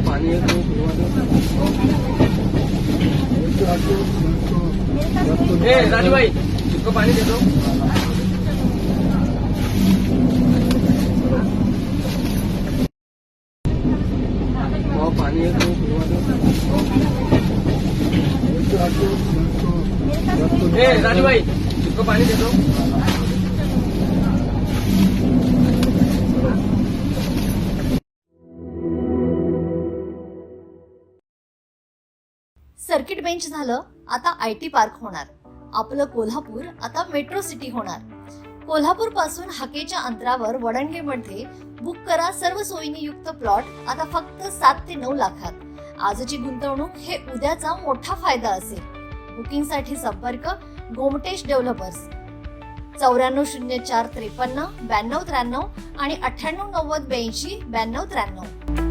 पानी है राजू भाई इसको पानी दे दो। पानी है राजू भाई इसको पानी दे दो। सर्किट बेंच झालं, आता IT पार्क होणार। आपलं कोल्हापूर आता मेट्रो सिटी होणार। कोल्हापूर पासून हाकेच्या अंतरावर वडणगेमध्ये बुक करा सर्व सोयींनी युक्त प्लॉट आता फक्त 7 ते 9 लाखात। आजची गुंतवणूक हे उद्याचा मोठा फायदा असेल। बुकिंग साठी संपर्क गोमटेश डेव्हलपर्स 940453 9293 आणि 989082 9293।